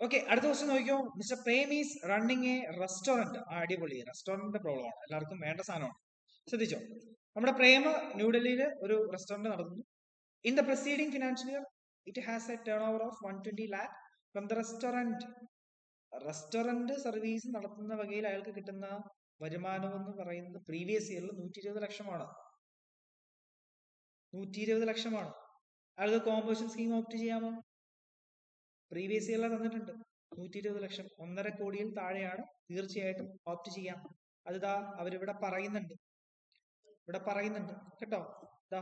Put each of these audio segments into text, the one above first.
Okay, അടുത്ത question നോക്കിയോ. Mister Prem is running A restaurant. അടിപൊളി, റെസ്റ്റോറന്റിന്റെ പ്രോബ്ലം ആണ്, എല്ലാവർക്കും വേണ്ട സാധനമാണ്. ശ്രദ്ധിച്ചോ, നമ്മുടെ പ്രേമ ന്യൂഡൽഹിയിൽ ഒരു റെസ്റ്റോറന്റ് നടത്തുന്നു. In the preceding financial year it has a turnover of 120 lakh from the restaurant. Restaurant service നടത്തുന്ന വകയിൽ അയാൾക്ക് കിട്ടുന്ന വരുമാനം എന്ന് പറയുന്നത് പ്രീവിയസ് ഇയറിൽ 120 ലക്ഷമാണ്. 120 ലക്ഷമാണ്. അയാൾക്ക് കോമ്പൻസേഷൻ സ്കീം ഓപ്റ്റ് ചെയ്യാമോ? പ്രീവിയസ് ഇയറിൽ തന്നിട്ടുണ്ട് 120 ലക്ഷം, 1.5 കോടിയിൽ താഴെയാണ്, തീർച്ചയായിട്ടും ഓപ്റ്റ് ചെയ്യാം. അതിതാ അവരിവിടെ പറയുന്നുണ്ട്, കേട്ടോ. ഇതാ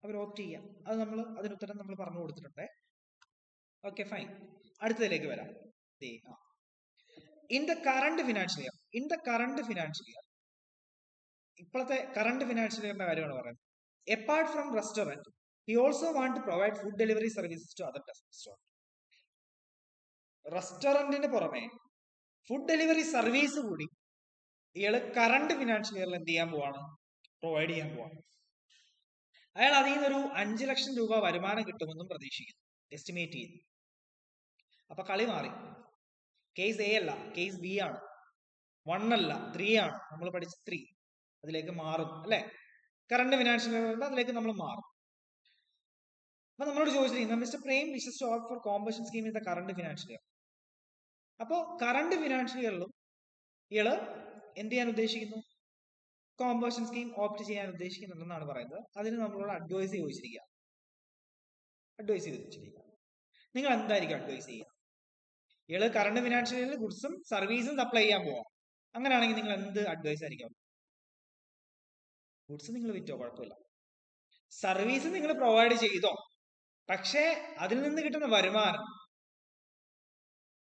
അവർ ഓപ്റ്റ് ചെയ്യാം. അത് നമ്മൾ അതിനുത്തരം നമ്മൾ പറഞ്ഞു കൊടുത്തിട്ടുണ്ട്. Okay, fine. അടുത്തതിലേക്ക് വരാം. In the current financial year, ഇപ്പോഴത്തെ കറണ്ട് ഫിനാൻഷ്യൽ ഇയറിന്റെ കാര്യമാണ് പറയുന്നത്. Apart from restaurant he also want to provide food delivery services to other restaurants. റെസ്റ്റോറന്റിന് പുറമെ ഫുഡ് ഡെലിവറി സർവീസ് കൂടി ഇയാള് കറണ്ട് ഫിനാൻഷ്യൽ ഇയറിൽ എന്ത് ചെയ്യാൻ പോവാണ്? പ്രൊവൈഡ് ചെയ്യാൻ പോവാണ്. അയാൾ അതിൽ നിന്നൊരു 5 ലക്ഷം രൂപ വരുമാനം കിട്ടുമെന്നും പ്രതീക്ഷിക്കുന്നു, എസ്റ്റിമേറ്റ് ചെയ്യുന്നു. അപ്പൊ കളി മാറി. കേസ് എ അല്ല, കേസ് ബി ആണ്. 1 അല്ല, 3 ആണ്. നമ്മൾ പഠിച്ച 3 അതിലേക്ക് മാറും അല്ലെ? കറണ്ട് ഫിനാൻഷ്യൽ ഇയർ അതിലേക്ക് നമ്മൾ മാറും. അപ്പൊ നമ്മളോട് ചോദിച്ചിരിക്കുന്നത് mister Prem wishes to opt for compensation scheme in the current financial year. അപ്പോൾ കറണ്ട് ഫിനാൻഷ്യൽ ഇയറിലും ഇയാള് എന്ത് ചെയ്യാൻ ഉദ്ദേശിക്കുന്നു? കോമ്പൻസേഷൻ സ്കീം ഓപ്റ്റ് ചെയ്യാൻ ഉദ്ദേശിക്കുന്നുണ്ടെന്നാണ് പറയുന്നത്. അതിന് നമ്മളോട് അഡ്വൈസ് ചോദിച്ചിരിക്കുക. നിങ്ങൾ എന്തായിരിക്കും അഡ്വൈസ് ചെയ്യുക? ഇയാള് കറണ്ട് ഫിനാൻഷ്യൽ ഇയറിൽ ഗുഡ്സും സർവീസും സപ്ലൈ ചെയ്യാൻ പോവാം. അങ്ങനെയാണെങ്കിൽ നിങ്ങൾ എന്ത് അഡ്വൈസ് ആയിരിക്കും? ഗുഡ്സ് നിങ്ങൾ വിറ്റോ, കുഴപ്പമില്ല. സർവീസ് നിങ്ങൾ പ്രൊവൈഡ് ചെയ്തോ, പക്ഷേ അതിൽ നിന്ന് കിട്ടുന്ന വരുമാനം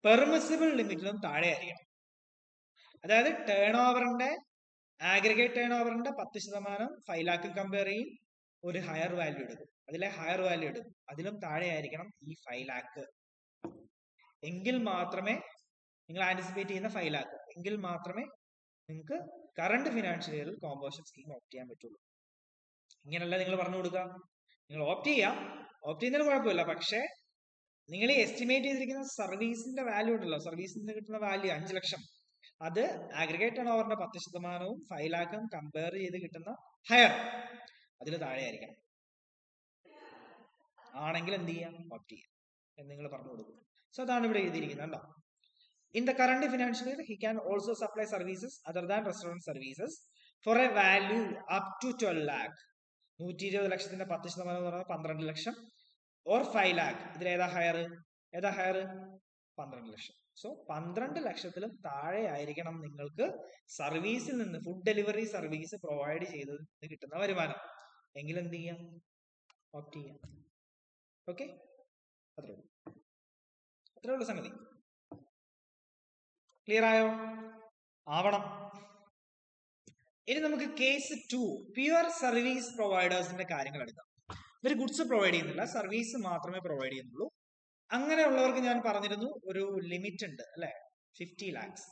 പെർമിസിബിൾ ലിമിറ്റിലും താഴെ ആയിരിക്കണം. അതായത് ടേൺ ഓവറിന്റെ ആഗ്രിഗേറ്റ് ടേൺ ഓവറിന്റെ 10% 5 lakh കമ്പയർ ചെയ്യും, ഒരു ഹയർ വാല്യൂ എടുക്കും. അതിലും താഴെ ആയിരിക്കണം ഈ 5 lakh. എങ്കിൽ മാത്രമേ നിങ്ങൾ ആന്റിസിപ്പേറ്റ് ചെയ്യുന്ന 5 lakh, എങ്കിൽ മാത്രമേ നിങ്ങൾക്ക് കറണ്ട് ഫിനാൻഷ്യൽ ഇയറിൽ കോമ്പൻസേഷൻ സ്കീം ഓപ്റ്റ് ചെയ്യാൻ പറ്റുള്ളൂ. ഇങ്ങനെയല്ല നിങ്ങൾ പറഞ്ഞു കൊടുക്കുക. നിങ്ങൾ ഓപ്റ്റ് ചെയ്യുന്നതിന് കുഴപ്പമില്ല, പക്ഷേ നിങ്ങൾ ഈ എസ്റ്റിമേറ്റ് ചെയ്തിരിക്കുന്ന സർവീസിന്റെ വാല്യൂ ഉണ്ടല്ലോ, സർവീസിന് കിട്ടുന്ന വാല്യൂ 5 ലക്ഷം, അത് ആഗ്രിഗേറ്റ് ടേൺ ഓവറിന്റെ 10% 5 lakh കമ്പയർ ചെയ്ത് കിട്ടുന്ന ഹയർ, അതിൽ താഴെ ആയിരിക്കണം. ആണെങ്കിൽ എന്ത് ചെയ്യാം? ഓപ്റ്റ് ചെയ്യാം എന്ന് നിങ്ങൾ പറഞ്ഞു കൊടുക്കും. സോ അതാണ് ഇവിടെ എഴുതിയിരിക്കുന്നത് കേട്ടോ. In the current financial year he can also supply services other than restaurant services for a value up to 12 lakh. 120 ലക്ഷത്തിന്റെ 10% എന്ന് പറഞ്ഞാൽ 12 ലക്ഷം, ഓർ 5 lakh. ഇതിലേതാ ഹയർ? 12 ലക്ഷം. സോ 12 ലക്ഷത്തിലും താഴെ ആയിരിക്കണം നിങ്ങൾക്ക് സർവീസിൽ നിന്ന്, ഫുഡ് ഡെലിവറി സർവീസ് പ്രൊവൈഡ് ചെയ്തതിൽ നിന്ന് കിട്ടുന്ന വരുമാനം. എങ്കിൽ എന്ത് ചെയ്യാം? ഓപ്റ്റ് ചെയ്യാം. ഓക്കെ, അത്രേ ഉള്ളൂ സംഗതി. ക്ലിയർ ആയോ? ആവണം. ഇനി നമുക്ക് കേസ് 2, പ്യുവർ സർവീസ് പ്രൊവൈഡേഴ്സിന്റെ കാര്യങ്ങൾ എടുക്കാം. ഇവർ ഗുഡ്സ് പ്രൊവൈഡ് ചെയ്യുന്നില്ല, സർവീസ് മാത്രമേ പ്രൊവൈഡ് ചെയ്യുന്നുള്ളൂ. അങ്ങനെയുള്ളവർക്ക് ഞാൻ പറഞ്ഞിരുന്നു ഒരു ലിമിറ്റ് ഉണ്ട് അല്ലെ, 50 lakhs.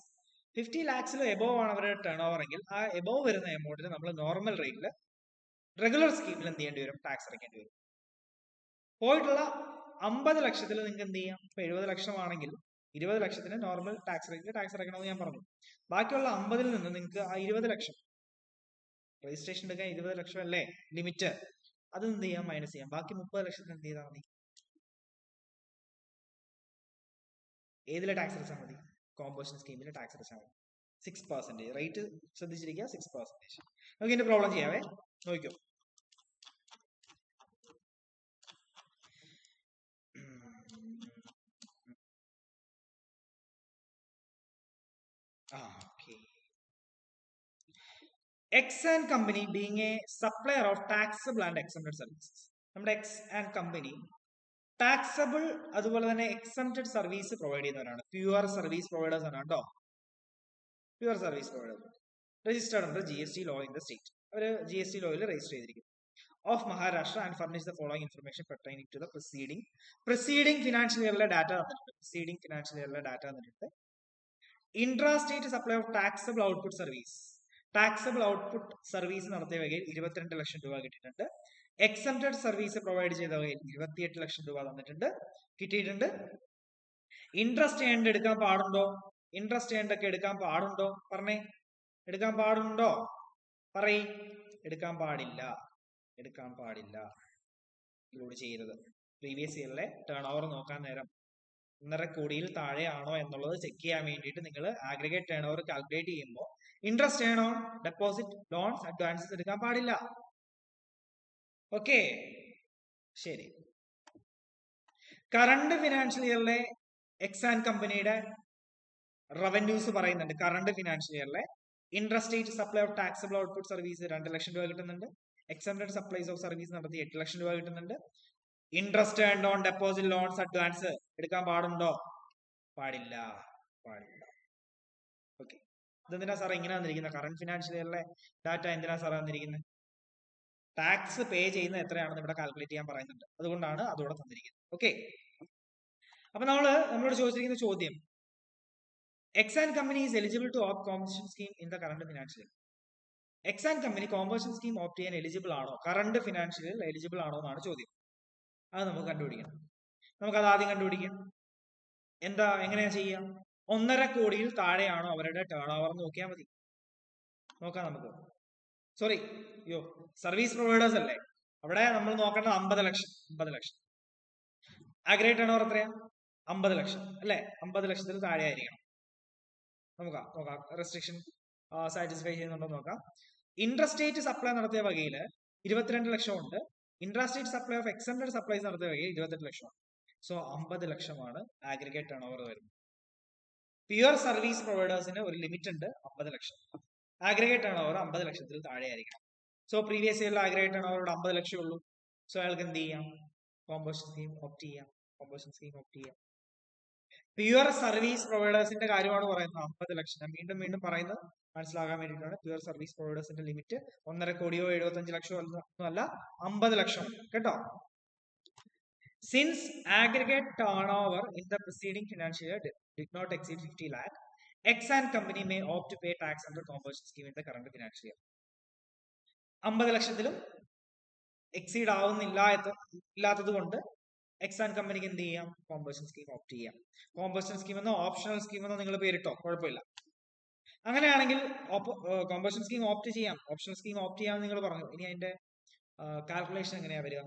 50 lakhs എബോവ് ആണ് അവരുടെ ടേൺ ഓവർ എങ്കിൽ ആ എബോവ് വരുന്ന എമൗണ്ടിന് നമ്മൾ നോർമൽ റേറ്റിൽ റെഗുലർ സ്കീമിൽ എന്ത് ചെയ്യേണ്ടി വരും? ടാക്സ് അടയ്ക്കേണ്ടി വരും. പോയിട്ടുള്ള 50 ലക്ഷത്തിൽ നിങ്ങൾക്ക് എന്ത് ചെയ്യാം? ഇപ്പൊ 70 ലക്ഷമാണെങ്കിൽ 20 ലക്ഷത്തിന് നോർമൽ ടാക്സ് റേറ്റിൽ ടാക്സ് അടയ്ക്കണമെന്ന് ഞാൻ പറഞ്ഞു. ബാക്കിയുള്ള 50-ൽ നിന്ന് നിങ്ങൾക്ക് ആ 20 ലക്ഷം രജിസ്ട്രേഷൻ എടുക്കാൻ 20 ലക്ഷം അല്ലേ ലിമിറ്റ്, അത് എന്ത് ചെയ്യാം? മൈനസ് ചെയ്യാം. ബാക്കി 30 ലക്ഷത്തിന് എന്ത് ചെയ്താൽ മതി? ഏതിലെ ടാക്സ് അടച്ചാൽ മതി? കോമ്പൻസേഷൻ സ്കീമിലെ ടാക്സ് അടച്ചാൽ മതി. 6%. റേറ്റ് ശ്രദ്ധിച്ചിരിക്കുക, 6%. നമുക്ക് ഇതിന്റെ പ്രോബ്ലം ചെയ്യാവേ. നോക്കിക്കോ. X and company being a supplier of taxable and exempted services. നമ്മുടെ X and company ടാക്സബിൾ അതുപോലെ തന്നെ എക്സംപ്റ്റഡ് സർവീസ് പ്രൊവൈഡ് ചെയ്യുന്നവരാണ്. പ്യുവർ സർവീസ് പ്രൊവൈഡേഴ്സ് ആണ് കേട്ടോ. Pure service providers registered under GST law in the state. അവർ GST ലോയിൽ register ചെയ്തിരിക്കും. Of Maharashtra and furnish the following information pertaining to the preceding financial ഇയറിലെ data തന്നിട്ടുണ്ട്. Intra state supply of taxable output service. Taxable output service നടത്തിയ വകയിൽ 22 ലക്ഷം രൂപ കിട്ടിയിട്ടുണ്ട്. Exempted service provide ചെയ്ത വകയിൽ 28 ലക്ഷം രൂപ കിട്ടിയിട്ടുണ്ട്. ഇൻട്രസ്റ്റ് ഏൺഡ് എടുക്കാൻ പാടുണ്ടോ? ഇൻട്രസ്റ്റ് ഏൺഡ് ഒക്കെ എടുക്കാൻ പാടുണ്ടോ? പറഞ്ഞേ, എടുക്കാൻ പാടുണ്ടോ? പറയ്. എടുക്കാൻ പാടില്ല, എടുക്കാൻ പാടില്ല. ഇൻക്ലൂഡ് ചെയ്യരുത്. പ്രീവിയസ് ഇയറിലെ ടേൺ ഓവർ നോക്കാൻ നേരം 1.5 കോടിയിൽ താഴെയാണോ എന്നുള്ളത് ചെക്ക് ചെയ്യാൻ വേണ്ടിയിട്ട് നിങ്ങൾ ആഗ്രിഗേറ്റ് ടേൺ ഓവർ കാൽക്കുലേറ്റ് ചെയ്യുമ്പോൾ interest earn on deposit, loans, advances എടുക്കാൻ പാടില്ല. ഓക്കെ, ശരി. കറണ്ട് ഫിനാൻഷ്യൽ ഇയറിലെ എക്സാൻ കമ്പനിയുടെ റവന്യൂസ് പറയുന്നുണ്ട്. കറണ്ട് ഫിനാൻഷ്യൽ ഇയറിലെ interstate supply of taxable output service 2 ലക്ഷം രൂപ കിട്ടുന്നുണ്ട്. എക്സംപ്റ്റഡ് സപ്ലൈസ് ഓഫ് സർവീസ് നടത്തി 8 ലക്ഷം രൂപ കിട്ടുന്നുണ്ട്. Interest earned on deposit, loans, advance എടുക്കാൻ പാടുണ്ടോ? പാടില്ല, പാടില്ല. ഓക്കെ, ഇതെന്തിനാ സാറേ ഇങ്ങനെ വന്നിരിക്കുന്നത്? കറണ്ട് ഫിനാൻഷ്യൽ ഇയറിലെ ഡാറ്റ എന്തിനാ സാറേ വന്നിരിക്കുന്നത്? ടാക്സ് പേ ചെയ്യുന്ന എത്രയാണെന്ന് ഇവിടെ കാൽക്കുലേറ്റ് ചെയ്യാൻ പറയുന്നുണ്ട്. അതുകൊണ്ടാണ് അതോടെ തന്നിരിക്കുന്നത്. ഓക്കെ, അപ്പൊ നമ്മളോട് ചോദിച്ചിരിക്കുന്ന ചോദ്യം, X and company is eligible to opt compensation scheme in the current financial. X and company compensation scheme opt ചെയ്യാൻ എലിജിബിൾ ആണോ? കറണ്ട് ഫിനാൻഷ്യലിൽ എലിജിബിൾ ആണോ എന്നാണ് ചോദ്യം. അത് നമുക്ക് കണ്ടുപിടിക്കണം. നമുക്കത് ആദ്യം കണ്ടുപിടിക്കാം. എങ്ങനെയാ ചെയ്യാം? 1.5 കോടിയിൽ താഴെയാണോ അവരുടെ ടേൺ ഓവർ നോക്കിയാൽ മതി. നോക്കാം നമുക്ക്. സോറി, സർവീസ് പ്രൊവൈഡേഴ്സ് അല്ലേ, അവിടെ നമ്മൾ നോക്കേണ്ടത് 50 ലക്ഷം. 50 ലക്ഷം. ആഗ്രേറ്റ് ടേൺ ഓവർ എത്രയാ? 50 ലക്ഷം അല്ലെ? 50 ലക്ഷത്തിൽ താഴെ ആയിരിക്കണം. നോക്കാം റെസ്ട്രിക്ഷൻ സാറ്റിസ്ഫൈ ചെയ്യുന്നുണ്ടോ നോക്കാം. ഇൻട്രസ്റ്റേറ്റ് സപ്ലൈ നടത്തിയ വകയിൽ 22 ലക്ഷം ഉണ്ട്. Interstate supply of exempted supplies നടത്തിയ വകയിൽ 28 ലക്ഷമാണ്. സോ 50 ലക്ഷമാണ് ആഗ്രിഗേറ്റ് ടേൺ ഓവർ വരുന്നത്. പ്യുവർ സർവീസ് പ്രൊവൈഡേഴ്സിന് ഒരു ലിമിറ്റ് ഉണ്ട്, 50 ലക്ഷം. ആഗ്രിഗേറ്റ് ടേൺ ഓവർ 50 ലക്ഷത്തിൽ താഴെ ആയിരിക്കണം. സോ പ്രീവിയസ് ഇയറിൽ ആഗ്രിഗേറ്റ് ടേൺ ഓവർ 50 ലക്ഷം ഉള്ളൂ. സോ അയാൾക്ക് എന്ത് ചെയ്യാം? കോമ്പൻസേഷൻ സ്കീം ഓപ്റ്റ് ചെയ്യാം. കോമ്പൻസേഷൻ സ്കീം ഓപ്റ്റ് ചെയ്യാം. പ്യുവർ സർവീസ് പ്രൊവൈഡേഴ്സിന്റെ കാര്യമാണ് പറയുന്നത്. 50 ലക്ഷം. ഞാൻ വീണ്ടും പറയുന്നത് മനസ്സിലാകാൻ വേണ്ടിയിട്ടാണ്. പ്യുവർ സർവീസ് പ്രൊവൈഡേഴ്സിന്റെ ലിമിറ്റ് 1.5 കോടിയോ 75 ലക്ഷമോ ഒന്നുമല്ല, 50 ലക്ഷം കേട്ടോ. Since aggregate turnover in the preceding financial year did not exceed 50 lakh, Exan company may opt to pay tax under compensation scheme in the current financial year. 50 ലക്ഷത്തിലും എക്സീഡ് ഇല്ലാത്തത് കൊണ്ട് എക്സാൻ കമ്പനിക്ക് എന്ത് ചെയ്യാം? കോമ്പൻസേഷൻ സ്കീം ഓപ്റ്റ് ചെയ്യാം. Compensation scheme എന്നോ optional scheme എന്നോ നിങ്ങൾ പേരിട്ടോ, കുഴപ്പമില്ല. അങ്ങനെയാണെങ്കിൽ കോമ്പൻസേഷൻ സ്കീം ഓപ്റ്റ് ചെയ്യാം, ഓപ്ഷണൽ സ്കീം ഓപ്റ്റ് ചെയ്യാമെന്ന് നിങ്ങൾ പറഞ്ഞു. ഇനി അതിന്റെ കാൽക്കുലേഷൻ എങ്ങനെയാ വരിക?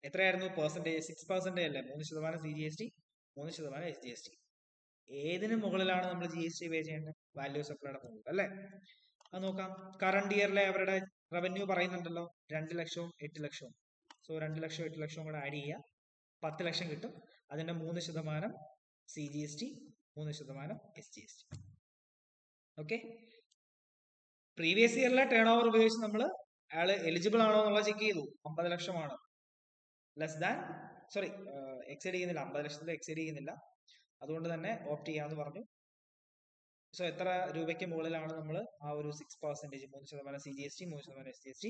എത്രയായിരുന്നു പെർസെന്റേജ്? 6% അല്ലേ? 3% CGST, 3% SGST. ഏതിന് മുകളിലാണ് നമ്മൾ GST പേ ചെയ്യേണ്ടത്? വാല്യൂ സപ്ലൈയുടെ മുകളിൽ അല്ലേ? അത് നോക്കാം. കറണ്ട് ഇയറിലെ അവരുടെ റവന്യൂ പറയുന്നുണ്ടല്ലോ, 2 ലക്ഷവും 8 ലക്ഷവും. സോ 2 ലക്ഷവും 8 ലക്ഷവും കൂടെ ആഡ് ചെയ്യുക, 10 ലക്ഷം കിട്ടും. അതിന്റെ 3% CGST, 3% SGST. ഓക്കെ, പ്രീവിയസ് ഇയറിലെ ടേൺ ഓവർ ഉപയോഗിച്ച് നമ്മൾ അയാൾ എലിജിബിൾ ആണോ എന്നുള്ളത് ചെക്ക് ചെയ്തു. 50 ലക്ഷമാണ്. ലെസ് ദാൻ എക്സൈഡ് ചെയ്യുന്നില്ല, 50 ലക്ഷത്തിൽ എക്സൈഡ് ചെയ്യുന്നില്ല. അതുകൊണ്ട് തന്നെ ഓപ്റ്റ് ചെയ്യാന്ന് പറഞ്ഞു. സോ എത്ര രൂപയ്ക്ക് മുകളിലാണ് നമ്മൾ ആ ഒരു 6%, 3% CGST, 3% SGST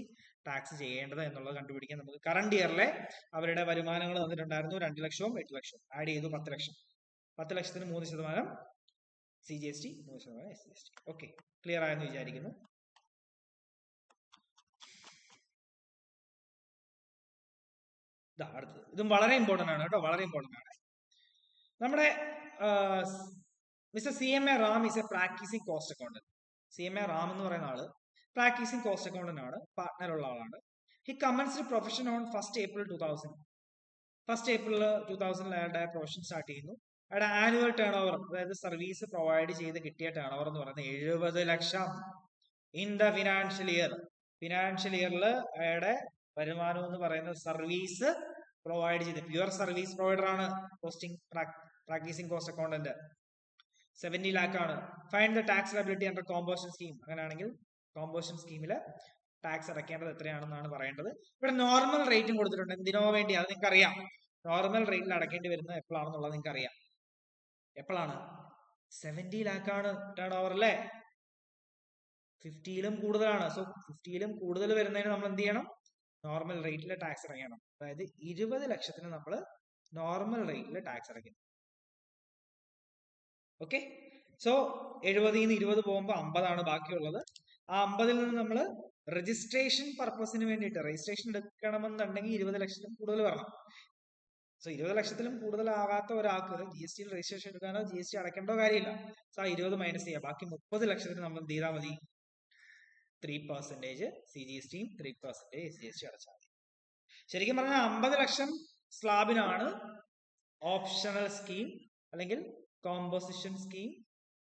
ടാക്സ് ചെയ്യേണ്ടത് എന്നുള്ളത് കണ്ടുപിടിക്കാൻ നമുക്ക് കറണ്ട് ഇയറിലെ അവരുടെ വരുമാനങ്ങൾ തന്നിട്ടുണ്ടായിരുന്നു. 2 ലക്ഷവും 8 ലക്ഷവും ആഡ് ചെയ്തു 10 ലക്ഷം. 10 ലക്ഷത്തിന് 3% CGST, 3% SGST. ഓക്കെ, ക്ലിയർ ആയെന്ന് വിചാരിക്കുന്നു. അടുത്തത് ഇതും വളരെ ഇമ്പോർട്ടന്റ് ആണ് കേട്ടോ, വളരെ ഇമ്പോർട്ടന്റ് ആണ്. നമ്മുടെ mister CMA Ram is A practising cost accountant. CMA Ram എന്ന് പറയുന്ന ആള് പ്രാക്ടീസിംഗ് കോസ്റ്റ് അക്കൗണ്ടന്റ് ആണ്, പാർട്ട്ണർ ഉള്ള ആളാണ്. He commenced profession on 1st April 2000. 1st April 2000 അയാളുടെ പ്രൊഫഷൻ സ്റ്റാർട്ട് ചെയ്യുന്നു. അയാളുടെ ആനുവൽ ടേൺ ഓവർ, അതായത് സർവീസ് പ്രൊവൈഡ് ചെയ്ത് കിട്ടിയ ടേൺ ഓവർ എന്ന് പറയുന്നത് 70 ലക്ഷം in the financial year. Financial ഇയറിൽ അയാളുടെ വരുമാനം എന്ന് പറയുന്നത് സർവീസ് പ്രൊവൈഡ് ചെയ്ത്, പ്യുവർ സർവീസ് പ്രൊവൈഡർ ആണ് പ്രാക്ടീസിംഗ് കോസ്റ്റ് അക്കൗണ്ടന്റ്. 70 lakh ആണ്. Find the tax liability under compensation scheme. അങ്ങനെയാണെങ്കിൽ കോമ്പൻസേഷൻ സ്കീമില് ടാക്സ് അടയ്ക്കേണ്ടത് എത്രയാണെന്നാണ് പറയേണ്ടത്. ഇവിടെ നോർമൽ റേറ്റും കൊടുത്തിട്ടുണ്ട്. എന്തിനോ വേണ്ടി? അത് നിങ്ങൾക്ക് അറിയാം. നോർമൽ റേറ്റിൽ അടയ്ക്കേണ്ടി വരുന്നത് എപ്പോഴാണെന്നുള്ളത് നിങ്ങൾക്ക് അറിയാം. എപ്പോഴാണ്? 70 lakh ആണ് ടേൺ ഓവർ അല്ലേ? 50യിലും കൂടുതലാണ്. സോ 50യിലും കൂടുതൽ വരുന്നതിന് നമ്മൾ എന്ത് ചെയ്യണം? നോർമൽ റേറ്റിൽ ടാക്സ് അടയ്ക്കണം. അതായത് 20 ലക്ഷത്തിന് നമ്മൾ നോർമൽ റേറ്റിൽ ടാക്സ് അടയ്ക്കണം. ഓക്കെ, സോ 70ൽ നിന്ന് 20 പോകുമ്പോൾ 50 ആണ് ബാക്കിയുള്ളത്. ആ 50ൽ നിന്ന് നമ്മൾ രജിസ്ട്രേഷൻ പർപ്പസിന് വേണ്ടിയിട്ട് രജിസ്ട്രേഷൻ എടുക്കണമെന്നുണ്ടെങ്കിൽ 20 ലക്ഷത്തിന് കൂടുതൽ വരണം. സോ 20 ലക്ഷത്തിലും കൂടുതലാകാത്ത ഒരാൾക്ക് GST രജിസ്ട്രേഷൻ എടുക്കാനോ GST അടയ്ക്കേണ്ടോ കാര്യമില്ല. സോ ആ 20 മൈനസ് ചെയ്യുക. ബാക്കി 30 ലക്ഷത്തിന് നമ്മൾ എന്ത് ചെയ്താൽ മതി? 3% CGSTയും 3% SGST അടച്ചാൽ മതി. ശരിക്കും പറഞ്ഞാൽ 50 ലക്ഷം സ്ലാബിനാണ് ഓപ്ഷണൽ സ്കീം അല്ലെങ്കിൽ കോമ്പോസിഷൻ സ്കീം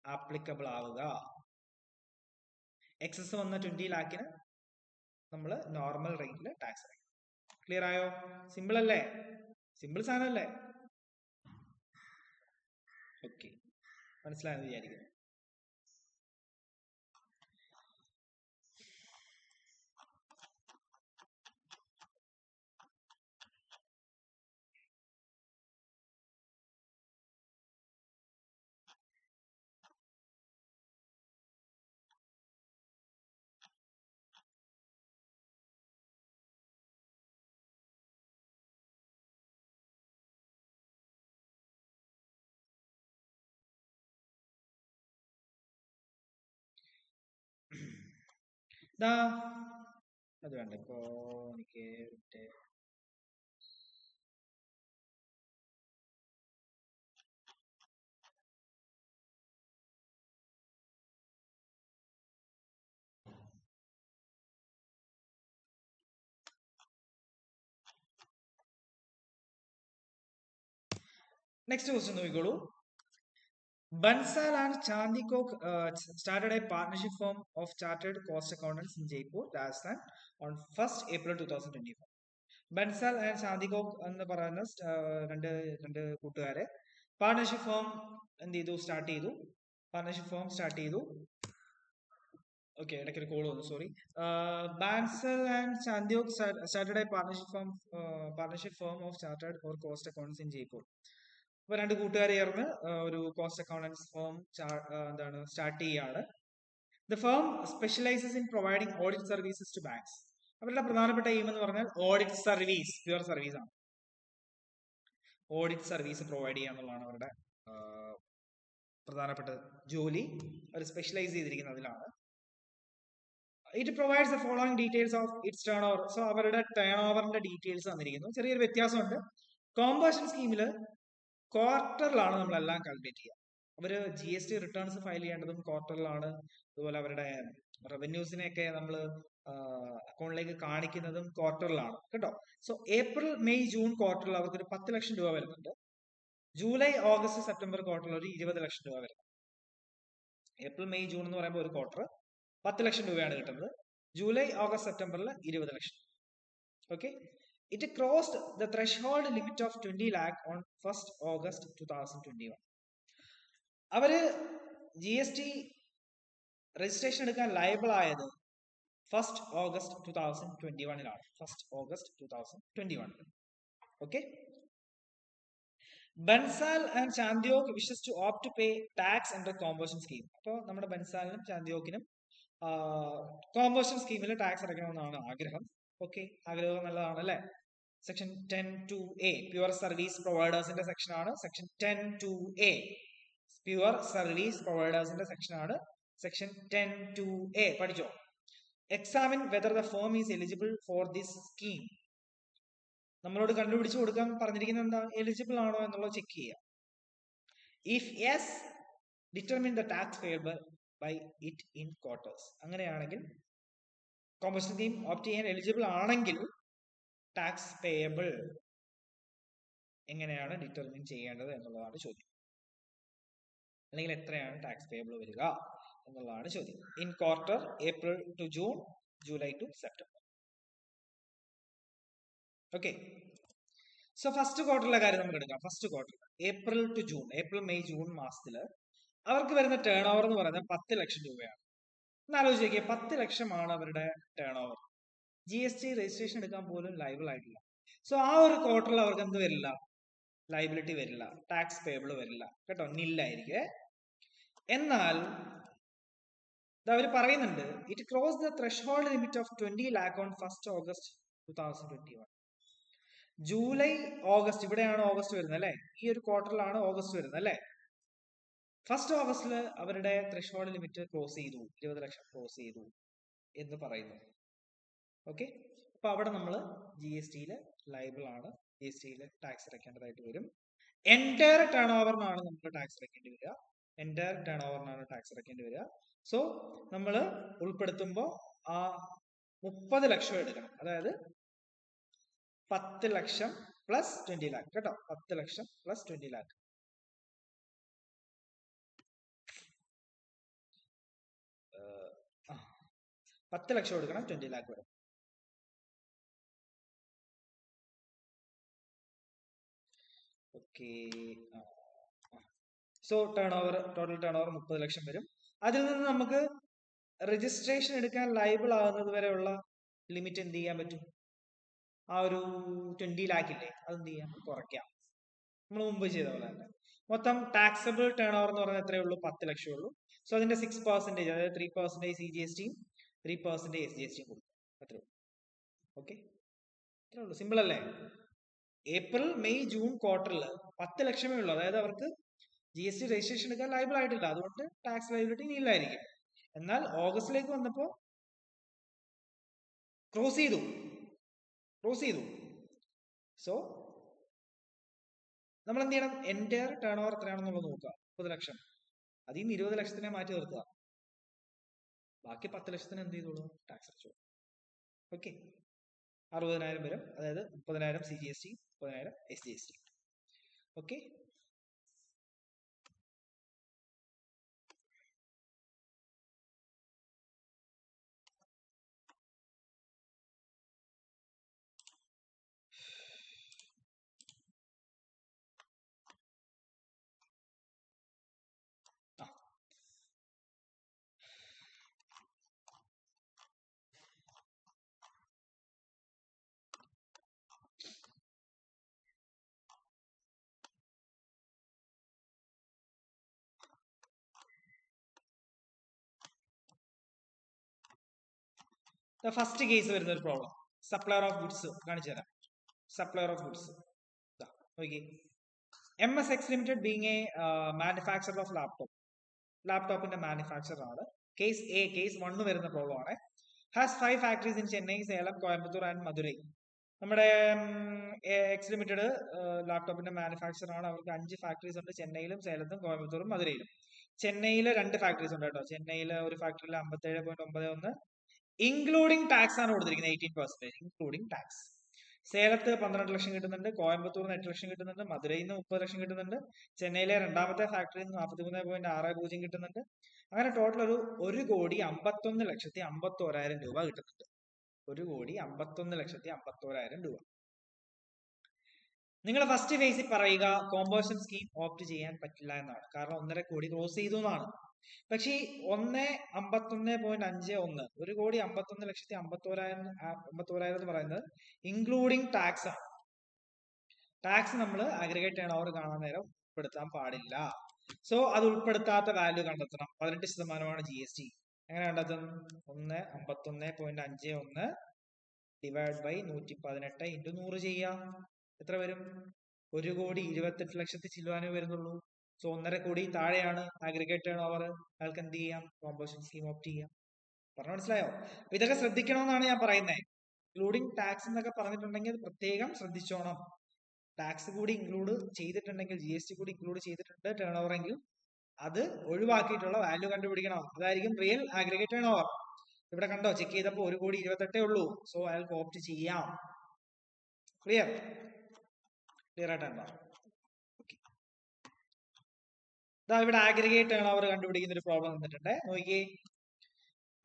ആപ്ലിക്കബിൾ ആവുക. എക്സസ് വന്ന 20 ലാഖിന് നമ്മൾ നോർമൽ റേറ്റിൽ ടാക്സ് അടയ്ക്കും. ക്ലിയർ ആയോ? സിമ്പിൾ അല്ലേ? സിമ്പിൾ സാധനമല്ലേ? ഓക്കെ, മനസ്സിലായെന്ന് വിചാരിക്കുന്നു. അത് വേണ്ട ഇപ്പോ എനിക്ക് നെക്സ്റ്റ് ക്വസ്റ്റ്യൻ നോക്കിക്കോളൂ. Bansal and Chandikok started a partnership firm of chartered cost accountants in Jaipur, Rajasthan on 1st April 2024. Bansal and Chandiok എന്ന് പറയുന്ന രണ്ട് കൂട്ടുകാരെ പാർട്ണർഷിപ്പ് ഫേം എന്ത് ചെയ്തു? സ്റ്റാർട്ട് ചെയ്തു. പാർട്ണർഷിപ്പ് ഫേം സ്റ്റാർട്ട് ചെയ്തു. ഓക്കെ, ഇടയ്ക്കൊരു കോൾ വന്നു, sorry. Bansal and Chandiok started a partnership firm of chartered for cost accountants in Jaipur. അപ്പൊ രണ്ട് കൂട്ടുകാർ ചേർന്ന് ഒരു കോസ്റ്റ് അക്കൗണ്ടൻസ് ഫേം സ്റ്റാർട്ട് ചെയ്യാണ്. The firm specialises in providing audit services to banks. അവരുടെ പ്രധാനപ്പെട്ട എയിം എന്ന് പറഞ്ഞാൽ ഓഡിറ്റ് സർവീസ്, പ്യുവർ സർവീസ് ആണ്. ഓഡിറ്റ് സർവീസ് പ്രൊവൈഡ് ചെയ്യുക എന്നുള്ളതാണ് അവരുടെ പ്രധാനപ്പെട്ട ജോലി. അവർ സ്പെഷ്യലൈസ് ചെയ്തിരിക്കുന്നത് അതിലാണ്. It provides the following details of its turn over. So അവരുടെ ടേൺ ഓവറിന്റെ ഡീറ്റെയിൽസ് തന്നിരിക്കുന്നു. ചെറിയൊരു വ്യത്യാസമുണ്ട്. കോമ്പേഷൻ സ്കീമിൽ ക്വാർട്ടറിലാണ് നമ്മളെല്ലാം കാൽക്കുലേറ്റ് ചെയ്യുക. അവർ GST റിട്ടേൺസ് ഫയൽ ചെയ്യേണ്ടതും ക്വാർട്ടറിലാണ്. അതുപോലെ അവരുടെ റവന്യൂസിനെയൊക്കെ നമ്മൾ അക്കൗണ്ടിലേക്ക് കാണിക്കുന്നതും ക്വാർട്ടറിലാണ് കേട്ടോ. സോ ഏപ്രിൽ മെയ് ജൂൺ ക്വാർട്ടറിൽ അവർക്കൊരു 10 ലക്ഷം രൂപ വരുന്നുണ്ട്. ജൂലൈ ഓഗസ്റ്റ് സെപ്റ്റംബർ ക്വാർട്ടറിൽ ഒരു 20 ലക്ഷം രൂപ വരുന്നുണ്ട്. ഏപ്രിൽ മെയ് ജൂൺ എന്ന് പറയുമ്പോൾ ഒരു ക്വാർട്ടർ 10 ലക്ഷം രൂപയാണ് കിട്ടുന്നത്. ജൂലൈ ഓഗസ്റ്റ് സെപ്റ്റംബറിൽ 20 ലക്ഷം. Okay, it crossed the threshold limit of 20 lakh on 1st August 2021. അവര് GST രജിസ്ട്രേഷൻ എടുക്കാൻ ലയബിൾ ആയത് 1st August 2021 1st August 2021. Okay. Bansal and Chandiok wishes to opt to pay tax under composition scheme. അപ്പോൾ നമ്മുടെ ബൻസാലിനും ചാന്ദിയോക്കിനും കോമ്പോഷൻ സ്കീമിൽ tax അടയ്ക്കണമെന്നാണ് ആഗ്രഹം. Okay, ആഗ്രഹം നല്ലതാണ് അല്ലേ? സെക്ഷൻ 10(2)A പ്യുവർ സർവീസ് പ്രൊവൈഡേഴ്സിന്റെ സെക്ഷൻ ആണ്. സെക്ഷൻ 10(2)A പ്യുവർ സർവീസ് പ്രൊവൈഡേഴ്സിന്റെ സെക്ഷൻ ആണ്. സെക്ഷൻ 10(2)A പഠിച്ചോ. Examine whether the firm is eligible for this scheme. നമ്മളോട് കണ്ടുപിടിച്ചു കൊടുക്കാൻ പറഞ്ഞിരിക്കുന്നത് എന്താ? എലിജിബിൾ ആണോ എന്നുള്ളത് ചെക്ക് ചെയ്യുക. If yes, determine the tax payable by it in quarters. അങ്ങനെയാണെങ്കിൽ കോമ്പോഷൻ സ്കീം ഓപ്റ്റ് ചെയ്യാൻ എലിജിബിൾ ആണെങ്കിൽ ടാക്സ് പേയബിൾ എങ്ങനെയാണ് ഡിറ്റർമിൻ ചെയ്യേണ്ടത് എന്നുള്ളതാണ് ചോദ്യം. അല്ലെങ്കിൽ എത്രയാണ് ടാക്സ് പേയബിൾ വരിക എന്നുള്ളതാണ് ചോദ്യം. In quarter April to June, July to September. Okay, so first ക്വാർട്ടറിലെ കാര്യം നമുക്ക് എടുക്കാം. First quarter April to June, April May June മാസത്തില് അവർക്ക് വരുന്ന ടേൺ ഓവർ എന്ന് പറയുന്നത് 10 ലക്ഷം രൂപയാണ്. എന്നാലോചിച്ച് നോക്കിയേ, 10 ലക്ഷമാണ് അവരുടെ ടേൺ ഓവർ. GST രജിസ്ട്രേഷൻ എടുക്കാൻ പോലും ലൈബിൾ ആയിട്ടില്ല. സോ ആ ഒരു ക്വാർട്ടറിൽ അവർക്ക് എന്ത് വരില്ല? ലൈബിലിറ്റി വരില്ല, ടാക്സ് പേയബിൾ വരില്ല കേട്ടോ, നില്ലായിരിക്കും. എന്നാൽ അവർ പറയുന്നുണ്ട് it cross the threshold limit of 20 lakh ഓൺ 1st August 2021. ജൂലൈ ഓഗസ്റ്റ്, ഇവിടെയാണ് ഓഗസ്റ്റ് വരുന്നത് അല്ലെ? ഈ ഒരു ക്വാർട്ടറിലാണ് ഓഗസ്റ്റ് വരുന്നത് അല്ലെ? 1st August അവരുടെ ത്രെഷ്ഹോൾഡ് ലിമിറ്റ് ക്രോസ് ചെയ്തു, 20 ലക്ഷം ക്രോസ് ചെയ്തു എന്ന് പറയുന്നു. ഓക്കെ, അപ്പൊ അവിടെ നമ്മൾ ജി എസ് ടിയിൽ ലൈബിൾ ആണ്, ജി എസ് ടിയിൽ ടാക്സ് അടയ്ക്കേണ്ടതായിട്ട് വരും. എൻറ്റയർ ടേൺ ഓവറിനാണ് നമുക്ക് ടാക്സ് അടയ്ക്കേണ്ടി വരിക, എൻറ്റയർ ടേൺ ഓവറിനാണ് ടാക്സ് അടയ്ക്കേണ്ടി വരിക. സോ നമ്മൾ ഉൾപ്പെടുത്തുമ്പോൾ ആ 30 ലക്ഷം എടുക്കണം, അതായത് 10 ലക്ഷം പ്ലസ് 20 ലാക്ക് കേട്ടോ, 10 ലക്ഷം പ്ലസ് 20 ലാക്ക്. ആ 10 ലക്ഷം എടുക്കണം, 20 ലാക്ക് വരും. Okay. So turn over, total turn over 30 ലക്ഷം വരും. അതിൽ നിന്ന് നമുക്ക് രജിസ്ട്രേഷൻ എടുക്കാൻ ലൈബിൾ ആകുന്നത് വരെയുള്ള ലിമിറ്റ് എന്ത് ചെയ്യാൻ പറ്റും? ആ ഒരു 20 ലാക്ക് ഇല്ലേ, അതെന്ത് ചെയ്യാം? കുറയ്ക്കാം. നമ്മൾ മുമ്പ് ചെയ്ത പോലെ തന്നെ. മൊത്തം ടാക്സബിൾ ടേൺ ഓവർ എന്ന് പറഞ്ഞാൽ എത്രയേ ഉള്ളൂ? 10 ലക്ഷം ഉള്ളൂ. സോ അതിന്റെ 6%, അതായത് 3% CGST, 3% SGST കൊടുക്കും. അത്രേ ഉള്ളൂ. ഓക്കെ, അത്രേ ഉള്ളൂ. സിമ്പിൾ അല്ലേ? ഏപ്രിൽ മെയ് ജൂൺ ക്വാർട്ടറിൽ 10 ലക്ഷമേ ഉള്ളൂ, അതായത് അവർക്ക് GST രജിസ്ട്രേഷൻ എടുക്കാൻ ലൈബിൾ ആയിട്ടില്ല, അതുകൊണ്ട് ടാക്സ് ലൈബിലിറ്റി നീലായിരിക്കും. എന്നാൽ ഓഗസ്റ്റിലേക്ക് വന്നപ്പോ ക്രോസ് ചെയ്തു. സോ നമ്മൾ എന്ത് ചെയ്യണം? എൻറ്റയർ ടേൺ ഓവർ എത്രയാണെന്നുള്ളത് നോക്കുക. 30 ലക്ഷം, അതിൽ നിന്ന് 20 ലക്ഷത്തിനെ മാറ്റി നിർത്തുക, ബാക്കി 10 ലക്ഷത്തിന് എന്ത് ചെയ്തോളൂ? ടാക്സ് അടച്ചോളൂ. ഓക്കെ, 60,000 വരും, അതായത് 30,000 CGST, 30,000 SGST. Okay, first case വരുന്ന ഒരു പ്രോബ്ലം, സപ്ലയർ ഓഫ് ഗുഡ്സ് കാണിച്ചു തരാം. സപ്ലയർ ഓഫ് ഗുഡ്സ് നോക്കി, MSX limited being a manufacture of ലാപ്ടോപ്പിന്റെ മാനുഫാക്ചർ ആണ്. കേസ് എ, കേസ് 1 വരുന്ന പ്രോബ്ലം ആണ്. Has 5 factories in Chennai, Salem, Coimbatore and Madurai. നമ്മുടെ എക്സ് ലിമിറ്റഡ് ലാപ്ടോപ്പിന്റെ മാനുഫാക്ചർ ആണ്. അവർക്ക് 5 ഫാക്ടറീസ് ഉണ്ട്, ചെന്നൈയിലും സേലത്തും കോയമ്പത്തൂരും മധുരയിലും. ചെന്നൈയിൽ 2 ഫാക്ടറീസ് ഉണ്ട് കേട്ടോ. ചെന്നൈയിൽ ഒരു ഫാക്ടറിയിൽ 57.91 ഇൻക്ലൂഡിംഗ് ടാക്സ് ആണ് കൊടുത്തിരിക്കുന്നത്, 18%, ഇൻക്ലൂഡിംഗ് ടാക്സ്. സേലത്ത് 12 ലക്ഷം കിട്ടുന്നുണ്ട്, കോയമ്പത്തൂരിന് 8 ലക്ഷം കിട്ടുന്നുണ്ട്, മധുരയിൽ നിന്ന് 30 ലക്ഷം കിട്ടുന്നുണ്ട്, ചെന്നൈയിലെ രണ്ടാമത്തെ ഫാക്ടറിയിൽ നിന്ന് 43.60 കിട്ടുന്നുണ്ട്. അങ്ങനെ ടോട്ടൽ ഒരു 1,51,51,000 രൂപ കിട്ടുന്നുണ്ട്. 1,51,51,000 രൂപ. നിങ്ങൾ ഫസ്റ്റ് ഫേസിൽ പറയുക കോമ്പേഴ്സൺ സ്കീം ഓപ്റ്റ് ചെയ്യാൻ പറ്റില്ല എന്നാണ്, കാരണം 1.5 കോടി ക്രോസ് ചെയ്തു എന്നാണ്. പക്ഷേ 151.51, 1,51,51,000 എന്ന് പറയുന്നത് ഇൻക്ലൂഡിംഗ് ടാക്സ് ആണ്. ടാക്സ് നമ്മൾ അഗ്രിഗേറ്റ് ടേൺ ഓവർ കാണാൻ നേരം ഉൾപ്പെടുത്താൻ പാടില്ല. സോ അത് ഉൾപ്പെടുത്താത്ത വാല്യൂ കണ്ടെത്തണം. 18% GST. എങ്ങനെ കണ്ടെത്തും? 151.51 ഡിവൈഡ് ബൈ 118 ഇൻറ്റു 100 ചെയ്യാം. എത്ര വരും? 1,28,00,000 ചില്ലുവാനേ വരുന്നുള്ളൂ. സോ 1.5 കോടി താഴെയാണ് അഗ്രിഗേറ്റ് ടേൺ ഓവർ. അയാൾക്ക് എന്ത് ചെയ്യാം? കോമ്പേഴ്സൺ സ്കീം ഓപ്റ്റ് ചെയ്യാം. പറഞ്ഞ മനസ്സിലായോ? ഇതൊക്കെ ശ്രദ്ധിക്കണമെന്നാണ് ഞാൻ പറയുന്നത്. ഇൻക്ലൂഡിംഗ് ടാക്സ് എന്നൊക്കെ പറഞ്ഞിട്ടുണ്ടെങ്കിൽ പ്രത്യേകം ശ്രദ്ധിച്ചോണം. ടാക്സ് കൂടി ഇൻക്ലൂഡ് ചെയ്തിട്ടുണ്ടെങ്കിൽ, GST കൂടി ഇൻക്ലൂഡ് ചെയ്തിട്ടുണ്ട് ടേൺ ഓവർ എങ്കിൽ, അത് ഒഴിവാക്കിയിട്ടുള്ള വാല്യൂ കണ്ടുപിടിക്കണം. അതായിരിക്കും റിയൽ അഗ്രിഗേറ്റ് ടേൺ ഓവർ. ഇവിടെ കണ്ടോ, ചെക്ക് ചെയ്തപ്പോൾ 1,28,00,000 ഉള്ളൂ. സോ അയാൾക്ക് ഓപ്റ്റ് ചെയ്യാം. ക്ലിയർ ആയിട്ടുണ്ടോ? ഇവിടെ ആഗ്രിഗേറ്റ് ടേൺ ഓവർ കണ്ടുപിടിക്കുന്ന ഒരു പ്രോബ്ലം തന്നിട്ടുണ്ട്. നോക്കിയേ,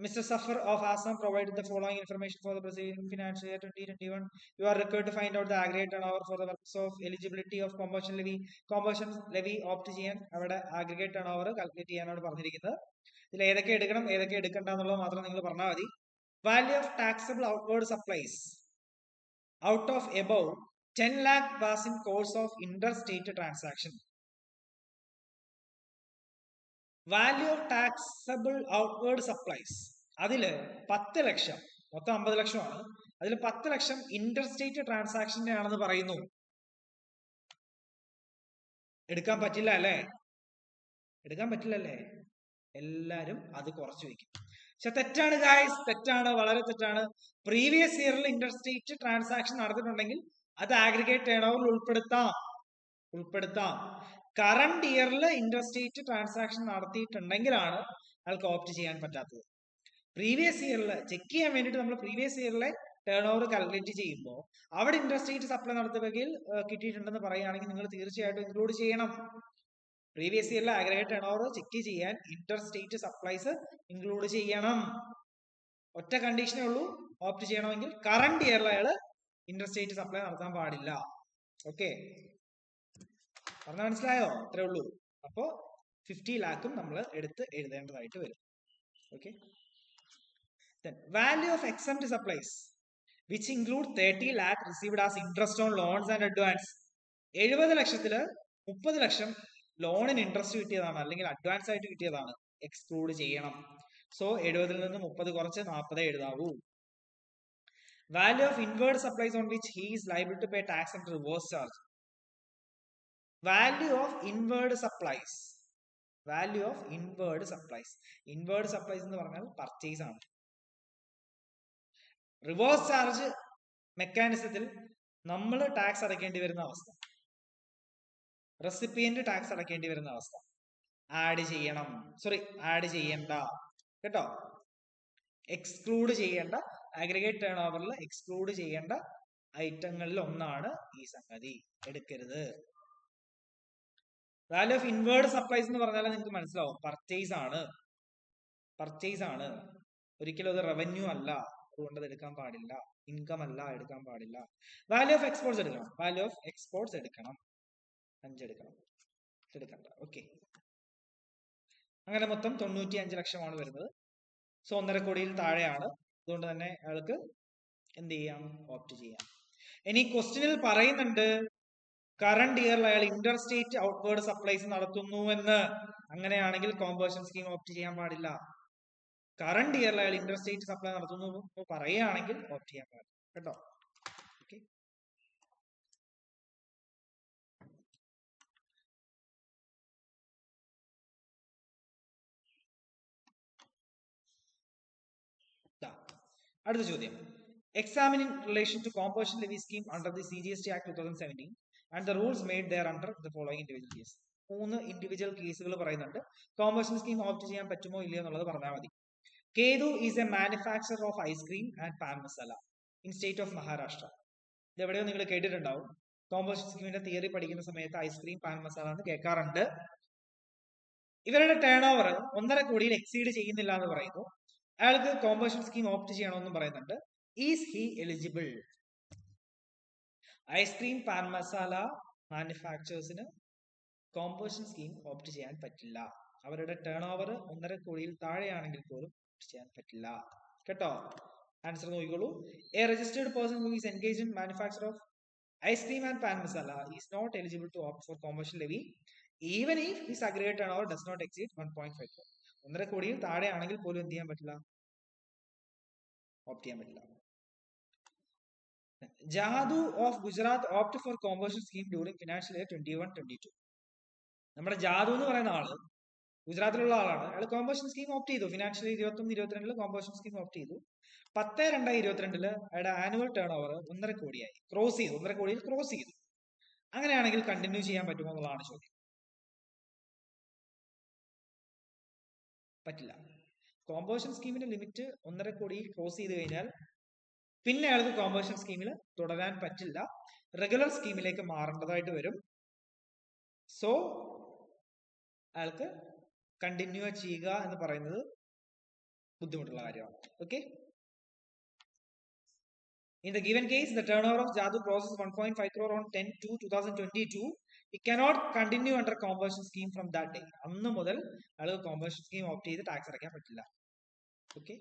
Mr. Safar of Assam provided the following information for the preceding financial year 2021. You are required to find out the aggregate turnover for the purpose of eligibility of conversion levy. Conversion levy opt ചെയ്യാൻ അവിടെ aggregate turnover calculate ചെയ്യാനാണ് പറഞ്ഞിരിക്കുന്നത്. ഇതിൽ ഏതൊക്കെ എടുക്കണം ഏതൊക്കെ എടുക്കണ്ട എന്നുള്ളത് മാത്രം നിങ്ങൾ പറഞ്ഞാൽ മതി. Value of taxable outward supplies out of above 10 lakh was in course of interstate transaction. Value of taxable outward supplies, അതില് 10 ലക്ഷം, മൊത്തം 50 ലക്ഷമാണ്, അതിൽ 10 ലക്ഷം ഇന്റർസ്റ്റേറ്റ് ട്രാൻസാക്ഷന്റെ ആണെന്ന് പറയുന്നു. എടുക്കാൻ പറ്റില്ല അല്ലേ? എല്ലാരും അത് കുറച്ച് വയ്ക്കും. പക്ഷെ തെറ്റാണ് ഗായ്സ്, തെറ്റാണ്, വളരെ തെറ്റാണ്. പ്രീവിയസ് ഇയറിൽ ഇന്റർസ്റ്റേറ്റ് ട്രാൻസാക്ഷൻ നടത്തിയിട്ടുണ്ടെങ്കിൽ അത് ആഗ്രിഗേറ്റ് ടേൺ ഓവറിൽ ഉൾപ്പെടുത്താം. കറണ്ട് ഇയറിൽ ഇന്റർസ്റ്റേറ്റ് ട്രാൻസാക്ഷൻ നടത്തിയിട്ടുണ്ടെങ്കിലാണ് അയാൾക്ക് ഓപ്റ്റ് ചെയ്യാൻ പറ്റാത്തത്. പ്രീവിയസ് ഇയറിൽ ചെക്ക് ചെയ്യാൻ വേണ്ടിയിട്ട് നമ്മൾ പ്രീവിയസ് ഇയറിലെ ടേൺ ഓവർ കാൽക്കുലേറ്റ് ചെയ്യുമ്പോൾ അവിടെ ഇന്റർസ്റ്റേറ്റ് സപ്ലൈ നടത്തുകയിൽ കിട്ടിയിട്ടുണ്ടെന്ന് പറയുകയാണെങ്കിൽ നിങ്ങൾ തീർച്ചയായിട്ടും ഇൻക്ലൂഡ് ചെയ്യണം. പ്രീവിയസ് ഇയറിലെ ആഗ്രഹേറ്റ് ടേൺ ഓവർ ചെക്ക് ചെയ്യാൻ ഇന്റർസ്റ്റേറ്റ് സപ്ലൈസ് ഇൻക്ലൂഡ് ചെയ്യണം. ഒറ്റ കണ്ടീഷനേ ഉള്ളൂ ഓപ്റ്റ് ചെയ്യണമെങ്കിൽ, കറണ്ട് ഇയറിൽ അയാൾ ഇന്റർസ്റ്റേറ്റ് സപ്ലൈ നടത്താൻ പാടില്ല. ഓക്കെ, പറഞ്ഞ മനസ്സിലായോ? അത്രേ ഉള്ളൂ. അപ്പോ 50 lakhും നമ്മൾ എടുത്ത് എഴുതേണ്ടതായിട്ട് വരും. Okay, value of exempt supplies which include 30 lakh received as interest on loans and advance. 70 ലക്ഷത്തില് 30 ലക്ഷം ലോണിന് ഇൻട്രസ്റ്റ് കിട്ടിയതാണ് അല്ലെങ്കിൽ അഡ്വാൻസ് ആയിട്ട് കിട്ടിയതാണ്, എക്സ്ക്ലൂഡ് ചെയ്യണം. സോ 70 നിന്ന് 30 കുറച്ച് 40 എഴുതാവൂ. Value of inward supplies on which he is liable to pay tax and reverse charge. Value of inward supplies, value of inward supplies. Inward supplies എന്ന് പറഞ്ഞാൽ പർച്ചേസ് ആണ്. റിവേഴ്സ് ചാർജ് മെക്കാനിസത്തിൽ നമ്മൾ ടാക്സ് അടയ്ക്കേണ്ടി വരുന്ന അവസ്ഥ, റെസിപ്പിയന്റ് ടാക്സ് അടയ്ക്കേണ്ടി വരുന്ന അവസ്ഥ ആഡ് ചെയ്യണ്ട കേട്ടോ. എക്സ്ക്ലൂഡ് ചെയ്യേണ്ട, അഗ്രിഗേറ്റ് ടേൺ ഓവറിൽ എക്സ്ക്ലൂഡ് ചെയ്യേണ്ട ഐറ്റങ്ങളിൽ ഒന്നാണ് ഈ സംഗതി, എടുക്കരുത്. വാല്യൂ ഓഫ് ഇൻവേർഡ് സപ്ലൈസ് എന്ന് പറഞ്ഞാൽ നിങ്ങൾക്ക് മനസ്സിലാവും, പർച്ചേസ് ആണ്. ഒരിക്കലും അത് റവന്യൂ അല്ല, അതുകൊണ്ട് അത് എടുക്കാൻ പാടില്ല. ഇൻകം അല്ല, എടുക്കാൻ പാടില്ല. വാല്യൂ ഓഫ് എക്സ്പോർട്സ് എടുക്കണം, വാല്യൂ ഓഫ് എക്സ്പോർട്സ് എടുക്കണം, 5 എടുക്കണ്ട. ഓക്കെ, അങ്ങനെ മൊത്തം 95 ലക്ഷമാണ് വരുന്നത്. സോ 1.5 കോടിയിൽ താഴെയാണ്. അതുകൊണ്ട് തന്നെ അയാൾക്ക് എന്ത് ചെയ്യാം, ഓപ്റ്റ് ചെയ്യാം. ഇനി ക്വസ്റ്റ്യനിൽ പറയുന്നുണ്ട് കറണ്ട് ഇയറിൽ അയാൾ ഇന്റർ സ്റ്റേറ്റ് ഔട്ട്വേർഡ് സപ്ലൈസ് നടത്തുന്നു എന്ന്. അങ്ങനെയാണെങ്കിൽ കോൺവേർഷൻ സ്കീം ഓപ്റ്റ് ചെയ്യാൻ പാടില്ല. കറണ്ട് ഇയറിൽ അയാൾ ഇന്റർ സ്റ്റേറ്റ് സപ്ലൈ നടത്തുന്നു പറയുകയാണെങ്കിൽ ഓപ്റ്റ് ചെയ്യാൻ പാടില്ല കേട്ടോ. ഓക്കെ, അടുത്ത ചോദ്യം. Examine in relation to composition levy scheme under the CGST Act 2017 and the rules made there under the following individual case. 3 individual കേസുകൾ പറയുന്നുണ്ട്. കോമ്പൾഷൻ സ്കീം ഓപ്റ്റ് ചെയ്യാൻ പറ്റുമോ ഇല്ലയോ എന്നുള്ളത് പറഞ്ഞാൽ മതി. Kedu is a manufacturer of ice cream and pan masala in state of Maharashtra. ഇത് എവിടെയോ നിങ്ങൾ കേട്ടിട്ടുണ്ടാവും. കോമ്പൾഷൻ സ്കീമിന്റെ തിയറി പഠിക്കുന്ന സമയത്ത് ഐസ്ക്രീം പാൻ മസാല എന്ന് കേൾക്കാറുണ്ട്. ഇവരുടെ ടേൺ ഓവർ 1.5 കോടിയിൽ എക്സീഡ് ചെയ്യുന്നില്ല എന്ന് പറയുന്നു. അയാൾക്ക് കോമ്പൾഷൻ സ്കീം ഓപ്റ്റ് ചെയ്യണമെന്നും പറയുന്നുണ്ട്. Is he eligible? Ice cream pan masala മാനുഫാക്ചേഴ്സിന് കോമ്പൾഷൻ സ്കീം ഓപ്റ്റ് ചെയ്യാൻ പറ്റില്ല. അവരുടെ ടേൺ ഓവർ 1.5 കോടിയിൽ താഴെയാണെങ്കിൽ പോലും ഓപ്റ്റ് ചെയ്യാൻ പറ്റില്ല കേട്ടോ. ആൻസർ നോക്കിക്കോളൂ. A registered person who is engaged in manufacture of ice cream and pan masala is not eligible to opt for compulsion levy even if his aggregate turnover does not exceed 1.5 crore. 1.5 കോടിയിൽ താഴെയാണെങ്കിൽ പോലും എന്ത് ചെയ്യാൻ പറ്റില്ല, ഓപ്റ്റ് ചെയ്യാൻ പറ്റില്ല. Jadu of Gujarat opt for compulsion scheme during financial year 21-22. നമ്മുടെ ജാദു എന്ന് പറയുന്ന ആള് ഗുജറാത്തിലുള്ള ആളാണ്. അയാൾ കോമ്പൾഷൻ സ്കീം ഓപ്റ്റ് ചെയ്തു. ഫിനാൻഷ്യൽ 21-22 കോമ്പൾഷൻ സ്കീം ഓപ്റ്റ് ചെയ്തു. 10/2/22 അയാളുടെ ആനുവൽ ടേൺ ഓവർ 1.5 കോടിയായി, ക്രോസ് ചെയ്തു, 1.5 കോടിയിൽ ക്രോസ് ചെയ്തു. അങ്ങനെയാണെങ്കിൽ കണ്ടിന്യൂ ചെയ്യാൻ പറ്റുമോ എന്നുള്ളതാണ് ചോദ്യം. പറ്റില്ല. കോമ്പൾഷൻ സ്കീമിന്റെ ലിമിറ്റ് 1.5 കോടിയിൽ ക്രോസ് ചെയ്ത് കഴിഞ്ഞാൽ പിന്നെ അയാൾക്ക് കോമ്പൾഷൻ സ്കീമിൽ തുടരാൻ പറ്റില്ല, റെഗുലർ സ്കീമിലേക്ക് മാറേണ്ടതായിട്ട് വരും. സോ അയാൾക്ക് കണ്ടിന്യൂ ചെയ്യുക എന്ന് പറയുന്നത് ബുദ്ധിമുട്ടുള്ള കാര്യമാണ്. Okay, in the given case the turnover of Jadoo crosses 1.5 crore on 10/2/2022, he cannot continue under conversion scheme from that day. അന്ന് മുതൽ അയാൾക്ക് കോമ്പൾഷൻ സ്കീം ഓപ്റ്റ് ചെയ്ത് ടാക്സ് അടയ്ക്കാൻ പറ്റില്ല. Okay,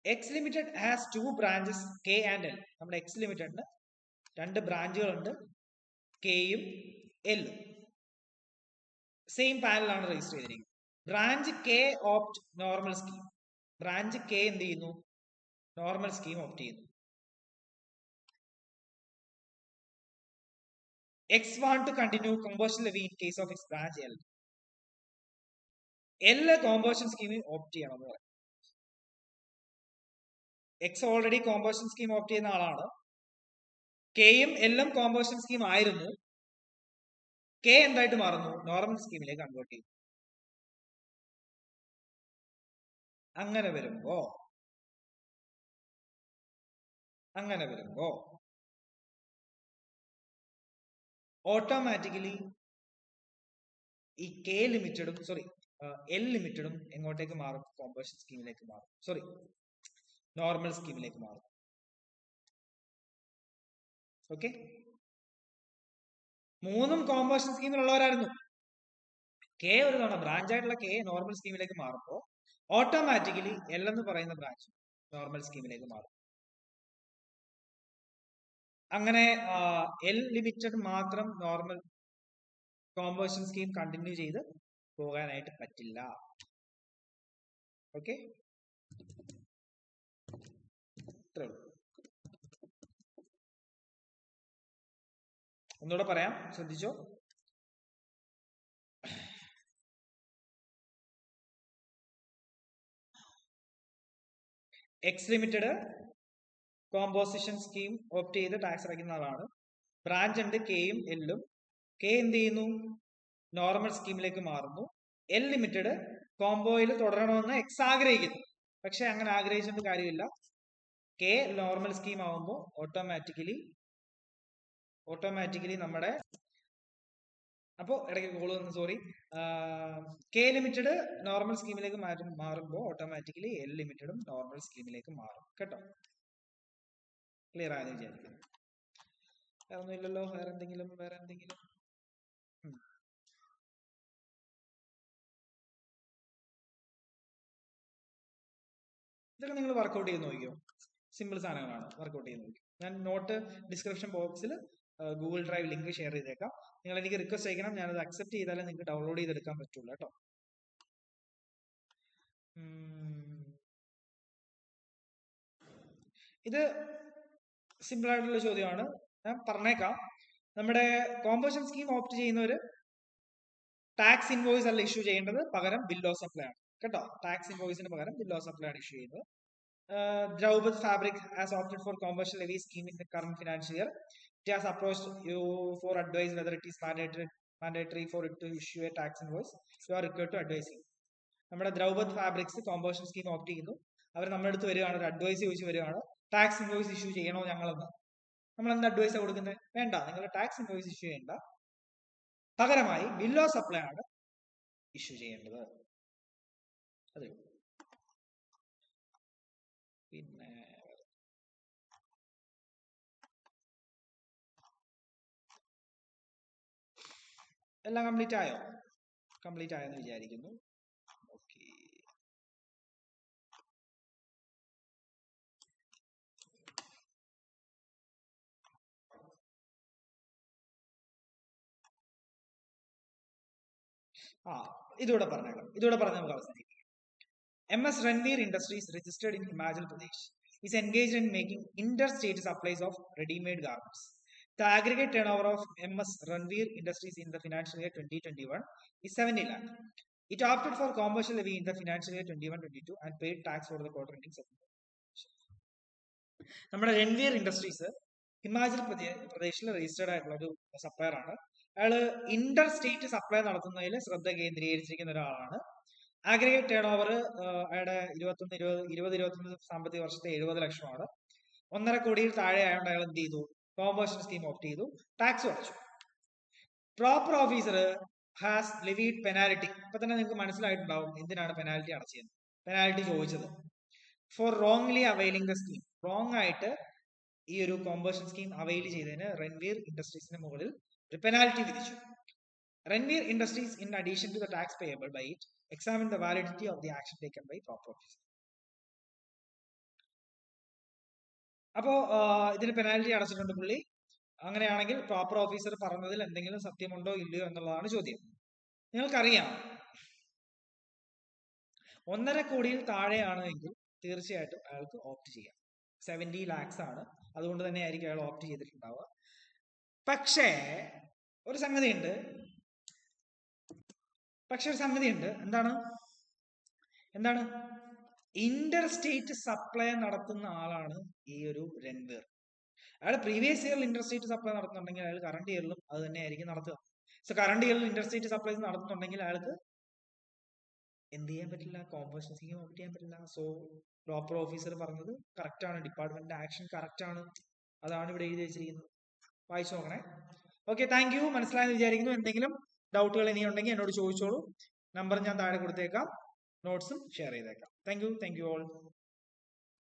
X limited has 2 branches K and L. നമ്മുടെ X ലിമിറ്റഡിന് 2 ബ്രാഞ്ചുകളുണ്ട്, കെയും എല്ലും. സെയിം പാനലാണ് രജിസ്റ്റർ ചെയ്തിരിക്കുന്നത്. Branch K opt normal scheme. Branch K എന്ത് ചെയ്യുന്നു, നോർമൽ സ്കീം ഓപ്റ്റ് ചെയ്യുന്നു. X want to continue conversion levy in case of its branch L. L conversion scheme opt ചെയ്യണം എന്ന് പറയും. X already composition scheme opt ചെയ്യുന്ന ആളാണ്. കെയും എല്ലും കോമ്പോസിഷൻ സ്കീം ആയിരുന്നു. കെ എന്തായിട്ട് മാറുന്നു? നോർമൽ സ്കീമിലേക്ക് കൺവേർട്ട് ചെയ്യും. അങ്ങനെ വരുമ്പോ ഓട്ടോമാറ്റിക്കലി ഈ കെ ലിമിറ്റഡും എൽ ലിമിറ്റഡും എങ്ങോട്ടേക്ക് മാറും? കോമ്പോസിഷൻ സ്കീമിലേക്ക് മാറും. നോർമൽ സ്കീമിലേക്ക് മാറും. ഓക്കെ, മൂന്നും കോമ്പോസിഷൻ സ്കീമിലുള്ളവരായിരുന്നു. കെ ഒരു തവണ ബ്രാഞ്ച് ആയിട്ടുള്ള കെ നോർമൽ സ്കീമിലേക്ക് മാറുമ്പോൾ ഓട്ടോമാറ്റിക്കലി എൽ എന്ന് പറയുന്ന ബ്രാഞ്ച് നോർമൽ സ്കീമിലേക്ക് മാറും. അങ്ങനെ എൽ ലിമിറ്റഡ് മാത്രം നോർമൽ കോമ്പോസിഷൻ സ്കീം കണ്ടിന്യൂ ചെയ്ത് പോകാനായിട്ട് പറ്റില്ല. ഓക്കെ, ഒന്നുകൂടെ പറയാം, ശ്രദ്ധിച്ചോ. X limited composition scheme opt ചെയ്ത് ടാക്സ് അടയ്ക്കുന്ന ആളാണ്. ബ്രാഞ്ച് ഉണ്ട് കെയും എല്ലും. കെ എന്ത് ചെയ്യുന്നു? നോർമൽ സ്കീമിലേക്ക് മാറുന്നു. എൽ ലിമിറ്റഡ് കോംബോയിൽ തുടരണമെന്ന് എക്സ് ആഗ്രഹിക്കുന്നു. പക്ഷെ അങ്ങനെ ആഗ്രഹിച്ചിട്ട് കാര്യമില്ല. കെ നോർമൽ സ്കീം ആവുമ്പോൾ ഓട്ടോമാറ്റിക്കലി നമ്മുടെ ഇടയ്ക്ക് കോള് വന്നു, സോറി. കെ ലിമിറ്റഡ് നോർമൽ സ്കീമിലേക്ക് മാറുമ്പോൾ ഓട്ടോമാറ്റിക്കലി എൽ ലിമിറ്റഡും നോർമൽ സ്കീമിലേക്ക് മാറും. കേട്ടോ, ക്ലിയർ ആയെന്ന് വിചാരിക്കുന്നു. വേറെ ഒന്നുമില്ലല്ലോ? വേറെ എന്തെങ്കിലും ഇതൊക്കെ നിങ്ങൾ വർക്ക്ഔട്ട് ചെയ്ത് നോക്കിയോ? സിമ്പിൾ സാധനങ്ങളാണ്, വർക്ക്ഔട്ട് ചെയ്ത് നോക്കി. ഞാൻ നോട്ട് ഡിസ്ക്രിപ്ഷൻ ബോക്സിൽ ഗൂഗിൾ ഡ്രൈവ് ലിങ്ക് ഷെയർ ചെയ്തേക്കാം. നിങ്ങൾ എനിക്ക് റിക്വസ്റ്റ് അയക്കണം, ഞാനത് അക്സെപ്റ്റ് ചെയ്താലേ നിങ്ങൾക്ക് ഡൗൺലോഡ് ചെയ്തെടുക്കാൻ പറ്റുള്ളൂ കേട്ടോ. ഇത് സിമ്പിൾ ആയിട്ടുള്ള ചോദ്യമാണ്, ഞാൻ പറഞ്ഞേക്കാം. നമ്മുടെ കോമ്പോസിഷൻ സ്കീം ഓപ്റ്റ് ചെയ്യുന്നവര് ടാക്സ് ഇൻവോയ്സ് അല്ല ഇഷ്യൂ ചെയ്യേണ്ടത്, പകരം ബിൽ ഓഫ് സപ്ലൈ ആണ് കേട്ടോ. ടാക്സ് ഇൻവോയ്സിന് പകരം ബിൽ ഓഫ് സപ്ലൈ ആണ് ഇഷ്യൂ ചെയ്യുന്നത്. Draupad Fabric has opted for commercial levy scheme in the current financial year. It has approached you for advice whether it is mandatory for it to issue a tax invoice. You are required to advise him. നമ്മുടെ ദ്രൗപദ് fabrics composition scheme opt ചെയ്യുന്നു. അവർ നമ്മുടെ അടുത്ത് വരികയാണ്, ഒരു advice ചോദിച്ച് വരികയാണ്, tax invoice issue ചെയ്യണോ ഞങ്ങളെന്ന്. നമ്മൾ എന്ത് അഡ്വൈസാണ് കൊടുക്കുന്നത്? വേണ്ട, നിങ്ങൾ ടാക്സ് ഇൻവോയ്സ് ഇഷ്യൂ ചെയ്യേണ്ട, പകരമായി ബിൽ ഓഫ് സപ്ലൈ ആണ് ഇഷ്യൂ ചെയ്യേണ്ടത്. അതെ, പിന്നെ എല്ലാം കംപ്ലീറ്റ് ആയോ? കംപ്ലീറ്റ് ആയെന്ന് വിചാരിക്കുന്നു. ഓക്കെ, ഇതോടെ പറഞ്ഞേക്കാം, ഇതോടെ പറഞ്ഞ് നമുക്ക് അവസാനിപ്പിക്കാം. MS Ranveer Industries, registered in Himachal Pradesh, is engaged in making interstate supplies of ready-made garments. The aggregate turnover of MS Ranveer Industries in the financial year 2021 is 70 lakh. It opted for commercial levy in the financial year 21-22 and paid tax for the quarter ending September. നമ്മുടെ Ranveer industries Himachal പ്രദേശിൽ registered ആയിട്ടുള്ള ഒരു supplier ആണ്. അയാള് Inter state supply നടത്തുന്നതിൽ ശ്രദ്ധ കേന്ദ്രീകരിച്ചിരിക്കുന്ന ഒരാളാണ്. Aggregate turn over അയാളുടെ 2021 സാമ്പത്തിക വർഷത്തെ 70 ലക്ഷമാണ്. 1.5 കോടിയിൽ താഴെ ആയതുകൊണ്ട് അയാൾ എന്ത് ചെയ്തു? കോമ്പോസിഷൻ സ്കീം ഓപ്റ്റ് ചെയ്തു, ടാക്സ് അടച്ചു. Proper officer has levied penalty. ഇപ്പൊ തന്നെ നിങ്ങൾക്ക് മനസ്സിലായിട്ടുണ്ടാവും എന്തിനാണ് പെനാൽറ്റി അടച്ചത്. പെനാൽറ്റി ചോദിച്ചത് for wrongly availing the scheme. Wrong ആയിട്ട് ഈ ഒരു കോമ്പോസിഷൻ സ്കീം അവൈൽ ചെയ്തതിന് രൺവീർ ഇൻഡസ്ട്രീസിന് മുകളിൽ ഒരു പെനാൽറ്റി വിധിച്ചു. Ranveer Industries, in addition to the tax payable by it, examine the validity of the action taken by proper officer. അപ്പോ ഇതിന് പെനാൽറ്റി അടച്ചിട്ടുണ്ട് പുള്ളി. അങ്ങനെയാണെങ്കിൽ പ്രോപ്പർ ഓഫീസർ പറഞ്ഞതിൽ എന്തെങ്കിലും സത്യമുണ്ടോ ഇല്ലയോ എന്നുള്ളതാണ് ചോദ്യം. നിങ്ങൾക്കറിയാം, 1.5 കോടിയിൽ താഴെയാണ് എങ്കിൽ തീർച്ചയായിട്ടും അയാൾക്ക് ഓപ്റ്റ് ചെയ്യാം. 70 lakhs ആണ്, അതുകൊണ്ട് തന്നെ ആയിരിക്കും അയാൾ ഓപ്റ്റ് ചെയ്തിട്ടുണ്ടാവുക. പക്ഷേ ഒരു സംഗതിയുണ്ട്, എന്താണ് ഇന്റർ സ്റ്റേറ്റ് സപ്ലൈ നടത്തുന്ന ആളാണ് ഈ ഒരു രൺവീർ. അയാൾ പ്രീവിയസ് ഇയറിൽ ഇന്റർ സ്റ്റേറ്റ് സപ്ലൈ നടത്തുന്നുണ്ടെങ്കിൽ അയാൾ കറണ്ട് ഇയറിലും അത് തന്നെ ആയിരിക്കും നടത്തുക. സോ കറണ്ട് ഇയറിൽ ഇന്റർ സ്റ്റേറ്റ് സപ്ലൈസ് നടത്തുന്നുണ്ടെങ്കിൽ അയാൾക്ക് എന്ത് ചെയ്യാൻ പറ്റില്ല, കോമ്പൻസേഷൻ ഓപ്റ്റ് ചെയ്യാൻ പറ്റില്ല. സോ പ്രോപ്പർ ഓഫീസർ പറഞ്ഞത് കറക്റ്റ് ആണ്, ഡിപ്പാർട്ട്മെന്റിന്റെ ആക്ഷൻ കറക്റ്റ് ആണ്, അതാണ് ഇവിടെ എഴുതി വെച്ചിരിക്കുന്നത്. വായിച്ചു നോക്കണേ. Okay, thank you. മനസ്സിലായെന്ന് വിചാരിക്കുന്നു. എന്തെങ്കിലും ഡൗട്ടുകൾ ഇനി ഉണ്ടെങ്കിൽ എന്നോട് ചോദിച്ചോളൂ. നമ്പർ ഞാൻ താഴെ കൊടുത്തേക്കാം, നോട്ട്സും ഷെയർ ചെയ്തേക്കാം. Thank you all.